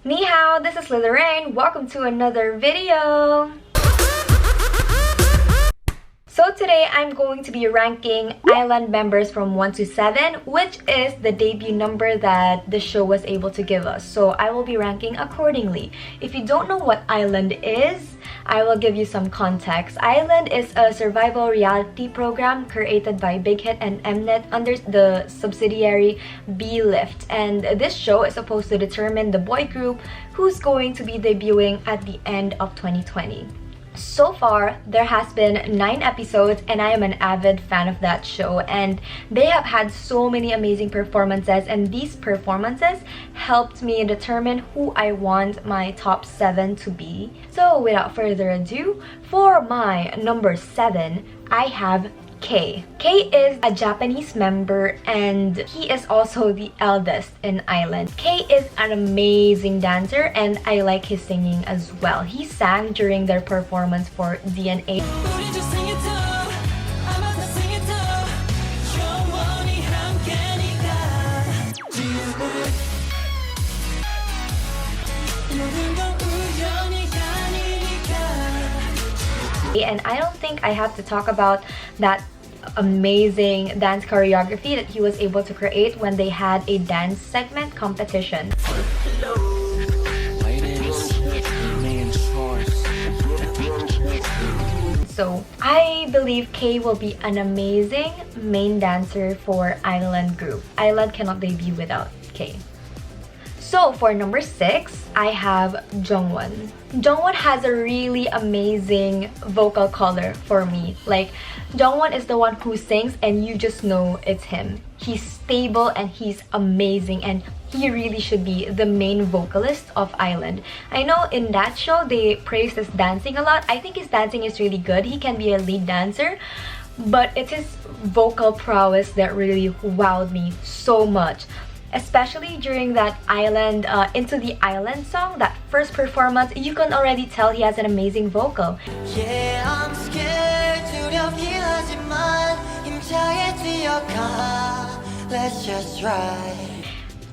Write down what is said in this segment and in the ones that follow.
Ni hao, this is SlytheReine. Welcome to another video. So today I'm going to be ranking ILAND members from 1 to 7, which is the debut number that the show was able to give us. So I will be ranking accordingly. If you don't know what ILAND is, I will give you some context. ILAND is a survival reality program created by Big Hit and MNET under the subsidiary B-Lift. And this show is supposed to determine the boy group who's going to be debuting at the end of 2020. So far, there has been 9 episodes and I am an avid fan of that show, and they have had so many amazing performances, and these performances helped me determine who I want my top 7 to be. So without further ado, for my number 7, I have K. K is a Japanese member and he is also the eldest in ILAND. K is an amazing dancer and I like his singing as well. He sang during their performance for DNA. And I don't think I have to talk about that amazing dance choreography that he was able to create when they had a dance segment competition. So I believe K will be an amazing main dancer for ILAND group. ILAND cannot debut without K. So for number 6, I have Dongwon. Dongwon has a really amazing vocal color for me. Like, Dongwon is the one who sings and you just know it's him. He's stable and he's amazing, and he really should be the main vocalist of ILAND. I know in that show they praised his dancing a lot. I think his dancing is really good. He can be a lead dancer, but it's his vocal prowess that really wowed me so much. Especially during that ILAND, Into the Island song, that first performance, you can already tell he has an amazing vocal. Yeah, I'm scared, let's just try.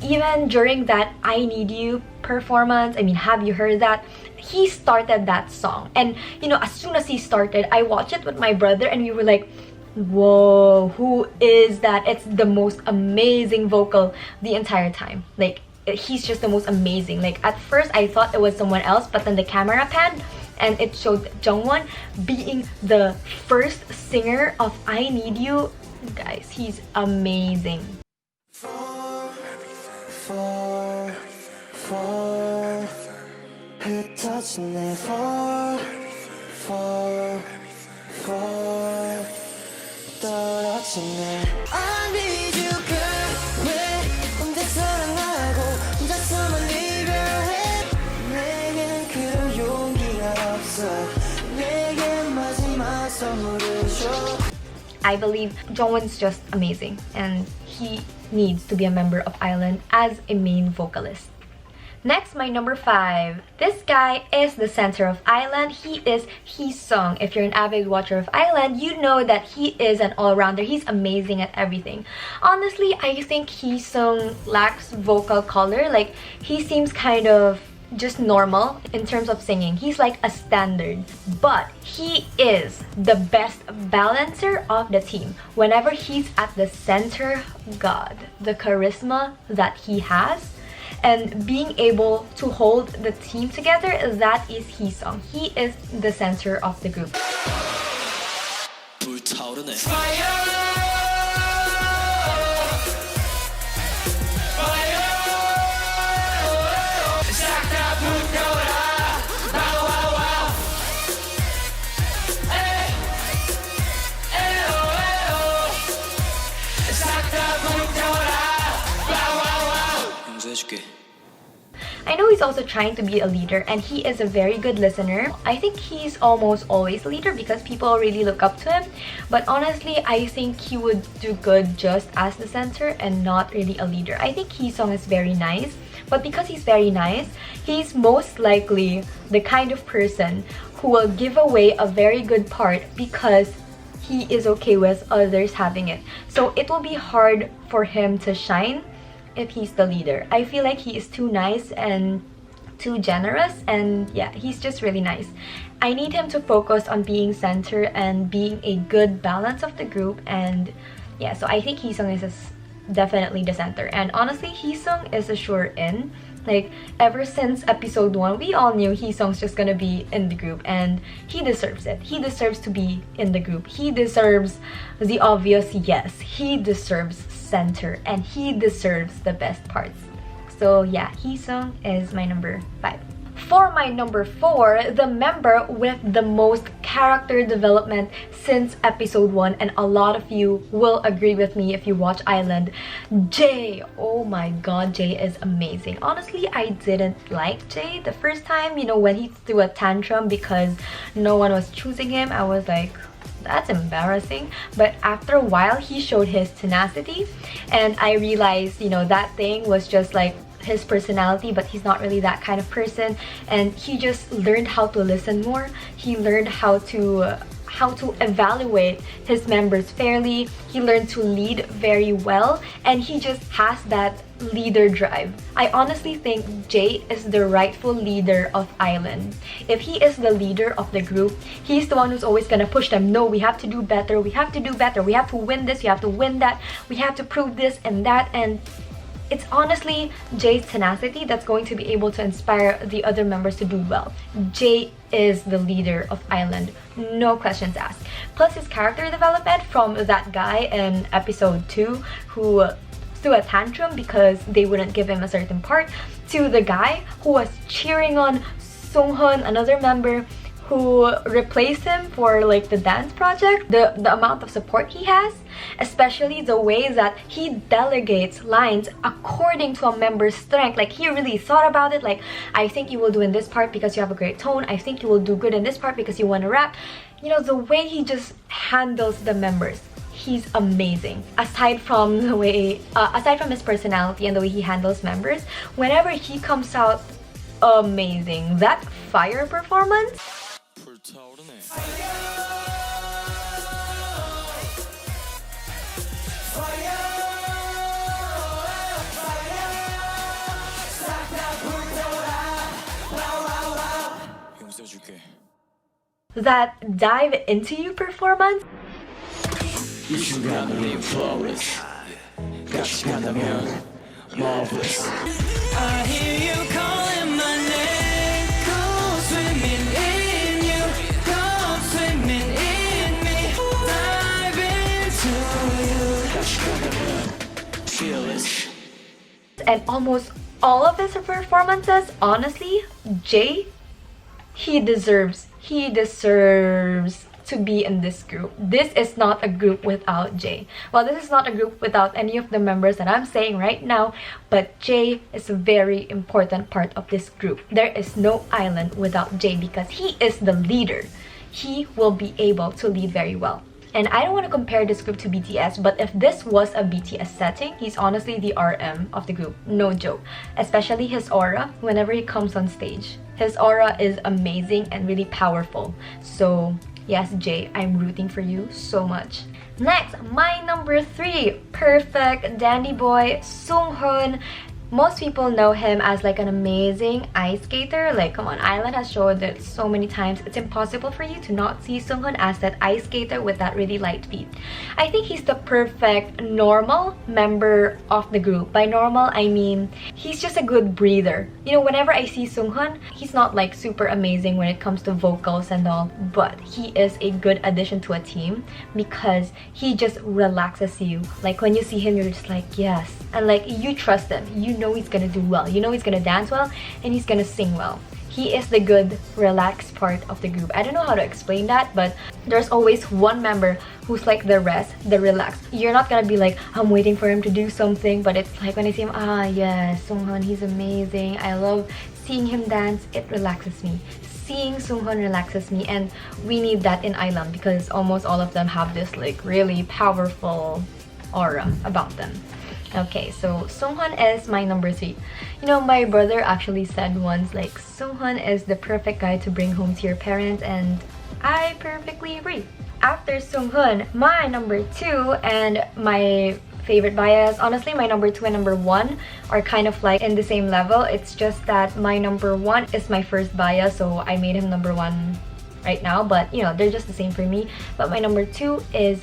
Even during that I Need You performance, have you heard that? He started that song, and as soon as he started, I watched it with my brother and we were like, whoa, who is that? It's the most amazing vocal the entire time. Like, he's just the most amazing. Like, at first I thought it was someone else, but then the camera panned and it showed Dongwon being the first singer of I Need You. Guys, he's amazing. I believe Dongwon's just amazing and he needs to be a member of ILAND as a main vocalist. Next, my number 5. This guy is the center of ILAND. He is Hisong. If you're an avid watcher of ILAND, you know that he is an all-rounder. He's amazing at everything. Honestly, I think Hisong lacks vocal color. Like, he seems kind of just normal in terms of singing. He's like a standard, but he is the best balancer of the team. Whenever he's at the center, God, the charisma that he has and being able to hold the team together, that is Hisong. He is the center of the group. I know he's also trying to be a leader and he is a very good listener. I think he's almost always a leader because people really look up to him. But honestly, I think he would do good just as the center and not really a leader. I think Hisong is very nice, but because he's very nice, he's most likely the kind of person who will give away a very good part because he is okay with others having it. So it will be hard for him to shine if he's the leader. I feel like he is too nice and too generous, and yeah, he's just really nice. I need him to focus on being center and being a good balance of the group, and yeah, so I think Hisong is definitely the center. And honestly, Hisong is a sure in. Like, ever since episode 1, we all knew Hisong's just gonna be in the group, and he deserves it. He deserves to be in the group. He deserves the obvious yes. He deserves center, and he deserves the best parts. So yeah, Hisong is my number 5. For my number 4, the member with the most character development since episode 1, and a lot of you will agree with me if you watch Island, Jay. Oh my god, Jay is amazing. Honestly, I didn't like Jay the first time, you know, when he threw a tantrum because no one was choosing him. I was like, that's embarrassing. But after a while, he showed his tenacity, and I realized, you know, that thing was just like his personality, but he's not really that kind of person, and he just learned how to listen more. He learned how to evaluate his members fairly. He learned to lead very well, and he just has that leader drive. I honestly think Jay is the rightful leader of Island. If he is the leader of the group, he's the one who's always gonna push them. No, we have to do better, we have to do better, we have to win this, we have to win that, we have to prove this and that. And it's honestly Jay's tenacity that's going to be able to inspire the other members to do well. Jay is the leader of Island, no questions asked. Plus his character development, from that guy in episode 2 who threw a tantrum because they wouldn't give him a certain part, to the guy who was cheering on Sung-hun, another member, who replaced him for like the dance project. The amount of support he has, especially the way that he delegates lines according to a member's strength. Like, he really thought about it. Like, I think you will do in this part because you have a great tone. I think you will do good in this part because you want to rap. You know, the way he just handles the members, he's amazing. Aside from the way, aside from his personality and the way he handles members, whenever he comes out, amazing. That fire performance. That dive into you performance. Marvelous. I hear you calling my name. Go swimming in you. Go swimming in me. Dive into you. Fearless. And almost all of his performances, honestly, Jay, he deserves to be in this group. This is not a group without Jay. Well, this is not a group without any of the members that I'm saying right now, but Jay is a very important part of this group. There is no Island without Jay because he is the leader. He will be able to lead very well. And I don't want to compare this group to BTS, but if this was a BTS setting, he's honestly the RM of the group. No joke. Especially his aura whenever he comes on stage. His aura is amazing and really powerful. So yes, Jay, I'm rooting for you so much. Next, my number 3, perfect dandy boy, Sung-hun. Most people know him as like an amazing ice skater. Like, come on, Island has showed that so many times. It's impossible for you to not see Sung-hun as that ice skater with that really light feet. I think he's the perfect normal member of the group. By normal, I mean he's just a good breather. You know, whenever I see Sung-hun, he's not like super amazing when it comes to vocals and all, but he is a good addition to a team because he just relaxes you. Like, when you see him, you're just like, yes. And like, you trust him. You know he's gonna do well. You know he's gonna dance well and he's gonna sing well. He is the good, relaxed part of the group. I don't know how to explain that, but there's always one member who's like the rest, the relaxed. You're not gonna be like, I'm waiting for him to do something, but it's like when I see him, ah yes, Sung-hun, he's amazing. I love seeing him dance. It relaxes me. Seeing Sung-hun relaxes me, and we need that in Island because almost all of them have this like really powerful aura about them. Okay, so Sung-hun is my number 3. You know, my brother actually said once, like, Sung-hun is the perfect guy to bring home to your parents, and I perfectly agree. After Sung-hun, my number 2 and my favorite bias. Honestly, my number 2 and number 1 are kind of like in the same level. It's just that my number 1 is my first bias, so I made him number 1 right now, but you know, they're just the same for me. But my number 2 is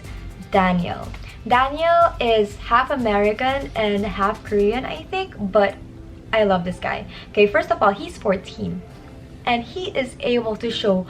Daniel. Daniel is half American and half Korean, I think, but I love this guy. Okay, first of all, he's 14 and he is able to show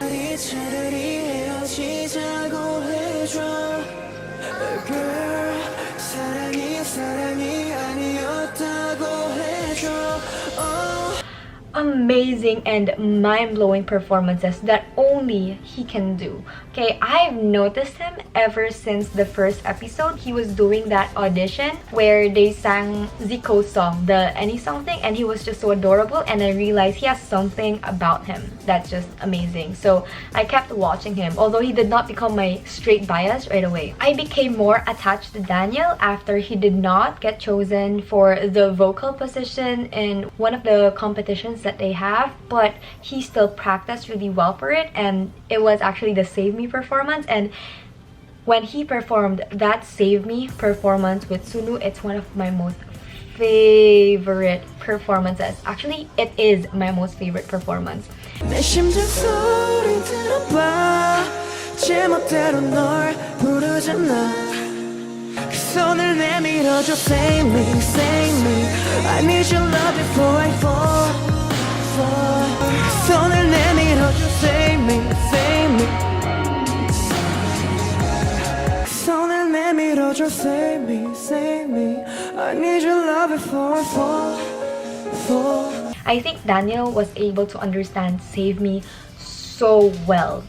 amazing and mind-blowing performances that only he can do. Okay, I've noticed him ever since the first episode. He was doing that audition where they sang Zico's song, the Any Song thing, and he was just so adorable, and I realized he has something about him that's just amazing. So I kept watching him, although he did not become my straight bias right away. I became more attached to Daniel after he did not get chosen for the vocal position in one of the competitions that they have, but he still practiced really well for it, and it was actually the Save Me performance. And when he performed that Save Me performance with Sunu, it's one of my most favorite performances. Actually, it is my most favorite performance. 내 심장 소리 들어봐 제멋대로 널 부르잖아 그 손을 내밀어줘 Save me, save me I need your love before I fall 손을 내밀어줘 Save me, save me 손을 내밀어줘 Save me, save me I need your love before I fall I think Daniel was able to understand Save Me so well.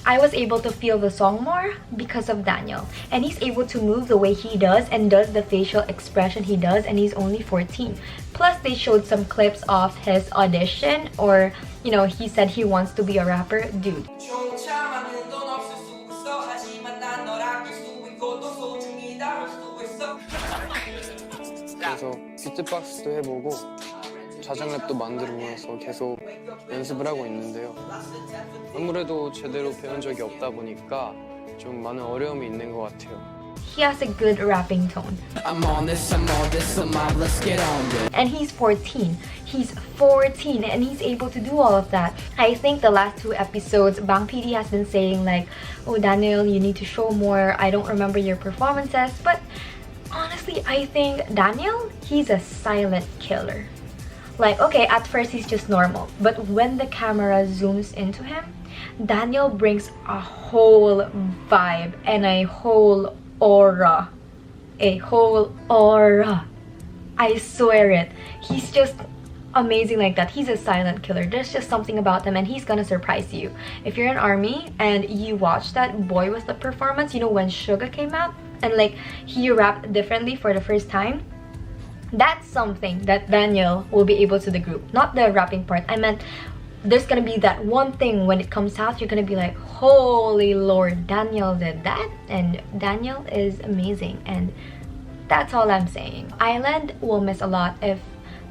I was able to feel the song more because of Daniel, and he's able to move the way he does and does the facial expression he does, and he's only 14. Plus they showed some clips of his audition, or you know, he said he wants to be a rapper. Dude, 그래서 비트박스도 해보고 자장랩도 만들어서 계속 연습을 하고 있는데요. 아무래도 제대로 배운 적이 없다 보니까 좀 많은 어려움이 있는 것 같아요. he has a good rapping tone. I'm on this, let's get on this. And he's 14. He's 14 and he's able to do all of that. I think the last 2 episodes, Bang PD has been saying like, oh Daniel, you need to show more. I don't remember your performances. But honestly, I think Daniel, he's a silent killer. Like, okay, at first he's just normal, but when the camera zooms into him, Daniel brings a whole vibe and a whole aura. A whole aura. I swear it. He's just amazing like that. He's a silent killer. There's just something about him and he's gonna surprise you. If you're in ARMY and you watch that Boy Was the performance, you know, when Suga came out and like he rapped differently for the first time, that's something that Daniel will be able to the group. Not the rapping part. I meant there's gonna be that one thing when it comes out, you're gonna be like, holy Lord, Daniel did that. And Daniel is amazing, and that's all I'm saying. Island will miss a lot if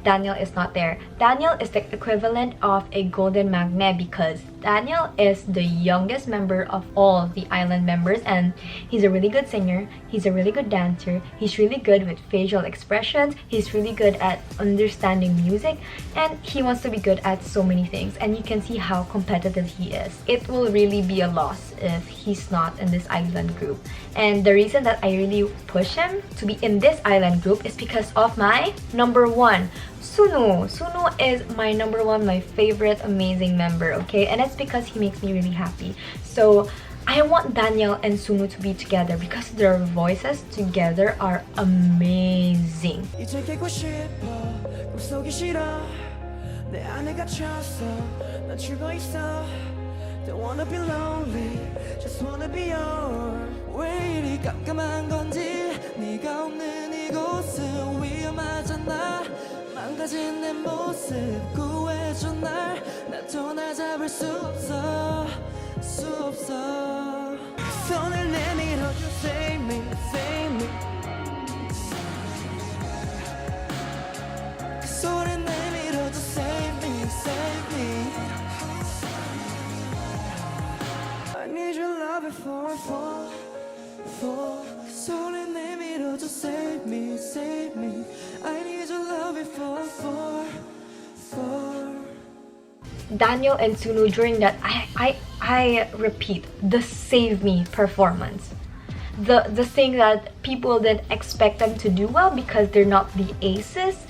Daniel is not there. Daniel is the equivalent of a golden magnet because Daniel is the youngest member of all the Island members, and he's a really good singer, he's a really good dancer, he's really good with facial expressions, he's really good at understanding music, and he wants to be good at so many things, and you can see how competitive he is. It will really be a loss if he's not in this Island group. And the reason that I really push him to be in this Island group is because of my number 1, Sunu. Sunu is my number 1, my favorite amazing member, okay? And it's because he makes me really happy. So I want Daniel and Sunu to be together because their voices together are amazing. 이제 깨고 싶어 꿈속이 싫어 내 안에 갇혔어 난 죽어 있어 Don't wanna be lonely Just wanna be yours 왜 이리 깜깜한 건지 네가 없는 이곳은 위험하잖아 망가진 내 모습 구해줘 날 나도 나 잡을 수 없어 손을 내밀어줘 Save me, save me 그 소리 내밀어줘 Save me, save me I need your love before I fall 그 소리 내밀어줘 Save me Daniel and Sunu during that, I repeat, the Save Me performance. The thing that people didn't expect them to do well because they're not the aces.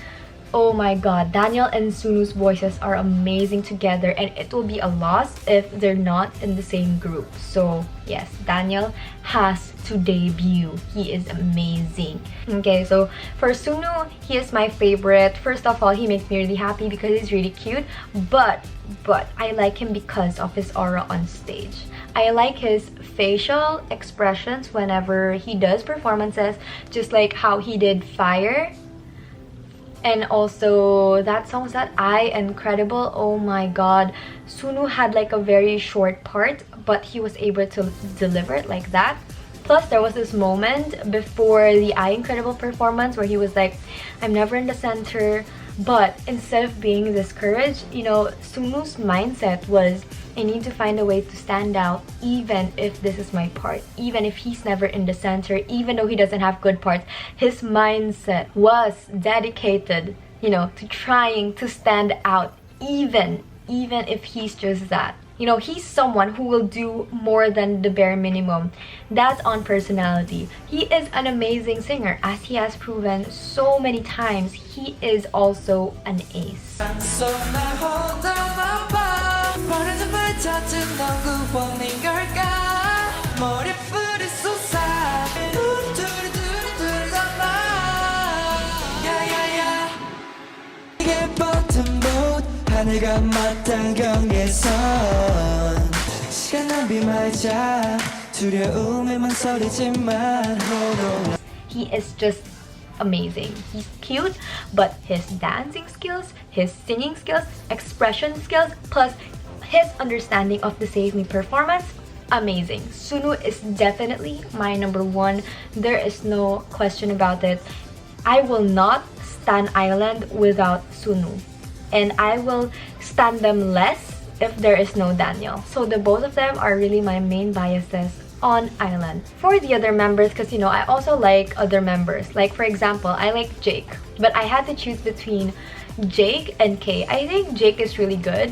Oh my god, Daniel and Sunu's voices are amazing together, and it will be a loss if they're not in the same group. So yes, Daniel has to debut. He is amazing. Okay, so for Sunu, he is my favorite. First of all, he makes me really happy because he's really cute, but I like him because of his aura on stage. I like his facial expressions whenever he does performances, just like how he did Fire. And also that song, that I Incredible. Oh my god, Sunu had like a very short part, but he was able to deliver it like that. Plus there was this moment before the I Incredible performance where he was like, I'm never in the center. But instead of being discouraged, you know, Sunu's mindset was, I need to find a way to stand out even if this is my part, even if he's never in the center, even though he doesn't have good parts. His mindset was dedicated, you know, to trying to stand out even if he's just that. You know, he's someone who will do more than the bare minimum. That's on personality. He is an amazing singer, as he has proven so many times. He is also an ace. 하늘과 맞닿경에선 시간 낭비 말자 두려움에 망설이지만 He is just amazing. He's cute, but his dancing skills, his singing skills, expression skills, plus his understanding of the Save Me performance, amazing. Sunu is definitely my number one. There is no question about it. I will not stan Island without Sunu. And I will stand them less if there is no Daniel. So the both of them are really my main biases on Island. For the other members, because you know, I also like other members. Like for example, I like Jake. But I had to choose between Jake and Kay. I think Jake is really good.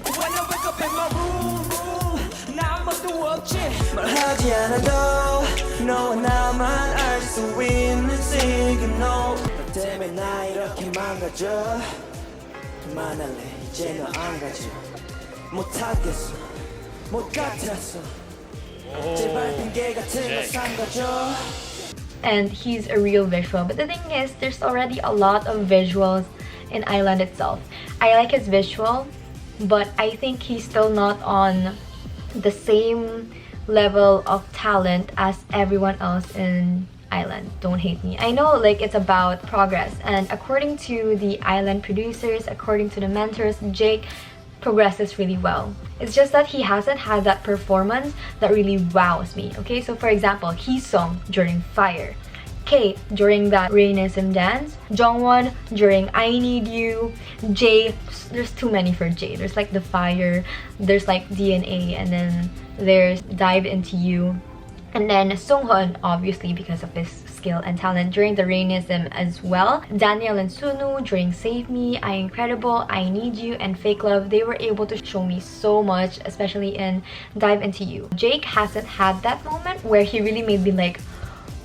And he's a real visual, but the thing is, there's already a lot of visuals in Island itself. I like his visual, but I think he's still not on the same level of talent as everyone else in Island. Don't hate me. I know like it's about progress, and according to the Island producers, according to the mentors, Jake progresses really well. It's just that he hasn't had that performance that really wows me. Okay, so for example, Hisong during Fire, Kay during that Rainism dance, Dongwon during I Need You, Jay, there's too many for Jay. There's like the Fire, there's like DNA, and then there's Dive Into You. And then Songhun, obviously because of his skill and talent during the Rainism as well. Daniel and Sunu during Save Me, I Incredible, I Need You, and Fake Love, they were able to show me so much, especially in Dive Into You. Jake hasn't had that moment where he really made me like,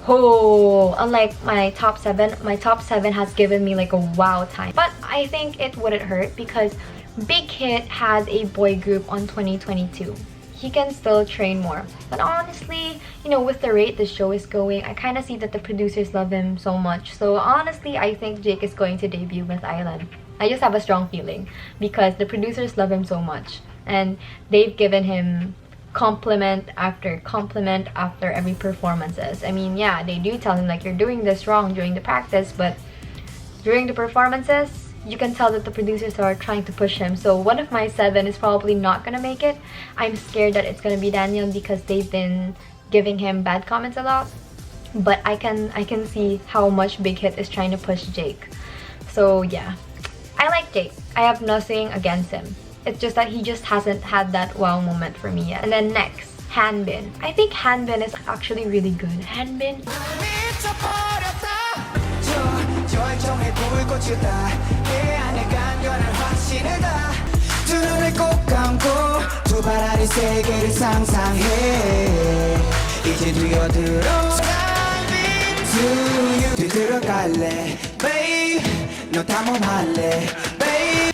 oh, unlike my top 7 has given me like a wow time. But I think it wouldn't hurt because Big Hit has a boy group on 2022. He can still train more. But honestly, you know, with the rate the show is going, I kind of see that the producers love him so much. So honestly, I think Jake is going to debut with Island. I just have a strong feeling because the producers love him so much, and they've given him compliment after compliment after every performances. I mean, yeah, they do tell him like, you're doing this wrong during the practice, but during the performances, you can tell that the producers are trying to push him. So one of my 7 is probably not gonna make it. I'm scared that it's gonna be Daniel because they've been giving him bad comments a lot. But I can see how much Big Hit is trying to push Jake. So yeah, I like Jake. I have nothing against him. It's just that he just hasn't had that wow moment for me yet. And then next, Hanbin. I think Hanbin is actually really good. Hanbin. 두 눈을 꼭 감고 세계를 상상해 이제 뛰어들어 들어갈래 babe 너 탐험할래 babe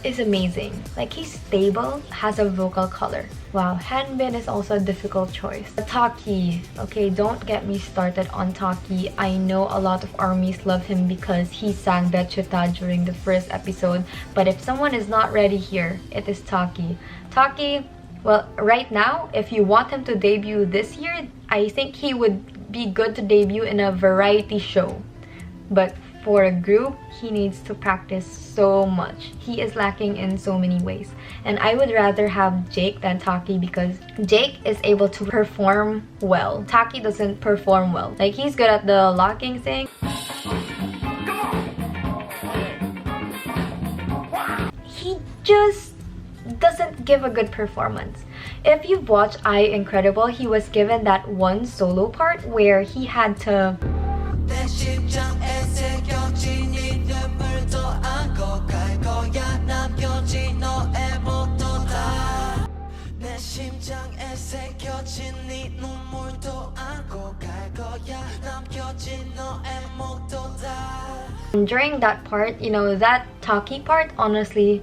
Is amazing. Like, he's stable, has a vocal color. Wow, Hanbin is also a difficult choice. Taki. Okay, don't get me started on Taki. I know a lot of armies love him because he sang Bechuta during the first episode. But if someone is not ready here, it is Taki. Taki, well, right now, if you want him to debut this year, I think he would be good to debut in a variety show. But for a group, he needs to practice so much. He is lacking in so many ways. And I would rather have Jake than Taki because Jake is able to perform well. Taki doesn't perform well. Like, he's good at the locking thing. He just doesn't give a good performance. If you've watched I Incredible, he was given that one solo part where he had to during that part, you know, that Taki part honestly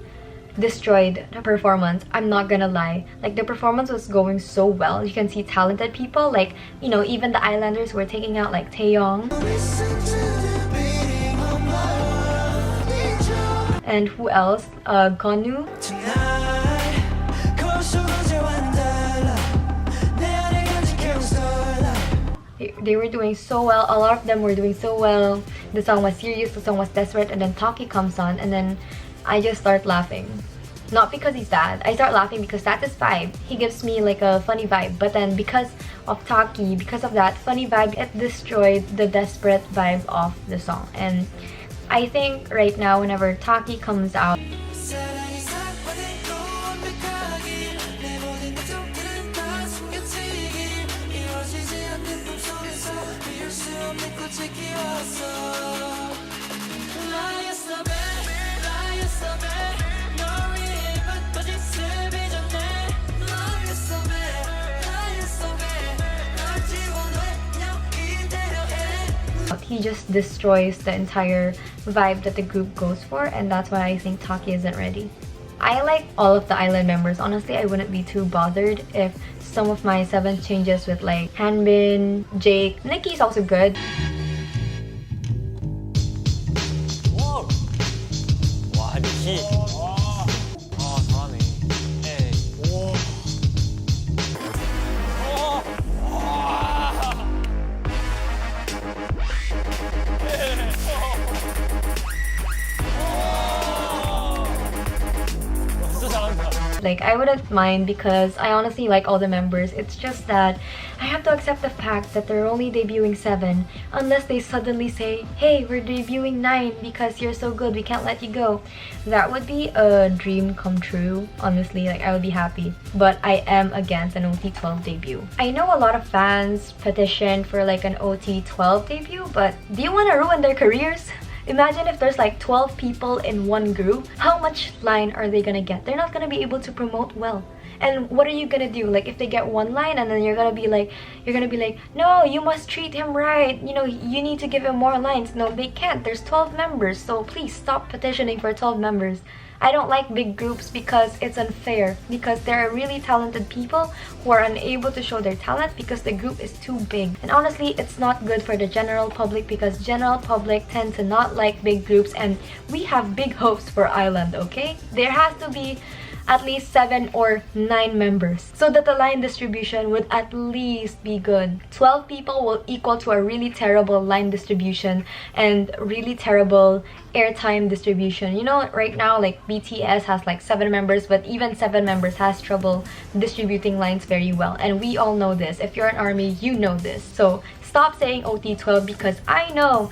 destroyed the performance. I'm not gonna lie. Like, the performance was going so well. You can see talented people, like, you know, even the Islanders were taking out like Taeyong. And who else? Gonu. They were doing so well. A lot of them were doing so well. The song was serious, the song was desperate, and then Taki comes on, and then I just start laughing. Not because he's bad. I start laughing because that's his vibe. He gives me like a funny vibe. But then because of Taki, because of that funny vibe, it destroyed the desperate vibe of the song. And I think right now, whenever Taki comes out, he just destroys the entire vibe that the group goes for, and that's why I think Taki isn't ready. I like all of the island members. Honestly, I wouldn't be too bothered if some of my 7 changes with like Hanbin, Jake, Nikki's also good. 와, 니키. 아, 잘하네. 네. 오. Like, I wouldn't mind because I honestly like all the members. It's just that I have to accept the fact that they're only debuting 7 unless they suddenly say, hey, we're debuting 9 because you're so good, we can't let you go. That would be a dream come true, honestly. Like, I would be happy. But I am against an OT12 debut. I know a lot of fans petitioned for like an OT12 debut, but do you want to ruin their careers? Imagine if there's like 12 people in one group. How much line are they gonna get? They're not gonna be able to promote well. And what are you gonna do? Like, if they get 1 line and then you're gonna be like, no, you must treat him right. You know, you need to give him more lines. No, they can't. There's 12 members. So please stop petitioning for 12 members. I don't like big groups because it's unfair. Because there are really talented people who are unable to show their talent because the group is too big. And honestly, it's not good for the general public because general public tend to not like big groups, and we have big hopes for Island, okay? There has to be at least 7 or 9 members so that the line distribution would at least be good. 12 people will equal to a really terrible line distribution and really terrible airtime distribution. You know, right now like BTS has like 7 members, but even 7 members has trouble distributing lines very well, and we all know this. If you're an ARMY, you know this. So stop saying OT12 because I know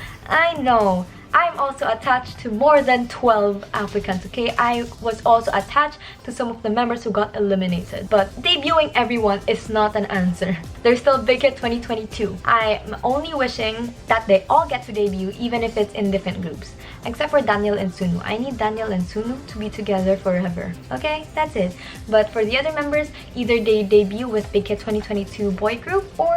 I'm also attached to more than 12 applicants, okay? I was also attached to some of the members who got eliminated. But debuting everyone is not an answer. There's still Big Hit 2022. I'm only wishing that they all get to debut, even if it's in different groups. Except for Daniel and Sunu. I need Daniel and Sunu to be together forever. Okay, that's it. But for the other members, either they debut with Big Hit 2022 boy group or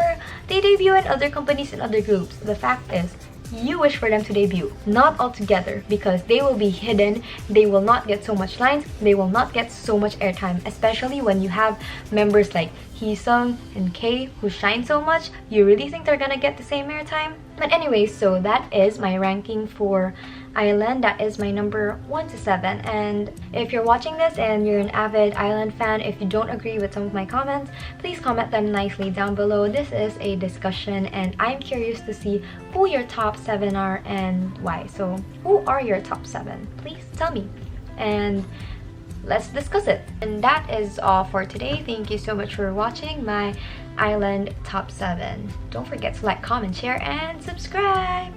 they debut in other companies and other groups. The fact is, you wish for them to debut, not all together, because they will be hidden, they will not get so much lines, they will not get so much airtime, especially when you have members like Hisong and Kay who shine so much. You really think they're gonna get the same airtime? But anyway, so that is my ranking for ILAND. That is my number 1 to 7. And if you're watching this and you're an avid ILAND fan, if you don't agree with some of my comments, please comment them nicely down below. This is a discussion and I'm curious to see who your top 7 are and why. So who are your top 7? Please tell me and let's discuss it. And that is all for today. Thank you so much for watching my ILAND top 7. Don't forget to like, comment, share, and subscribe.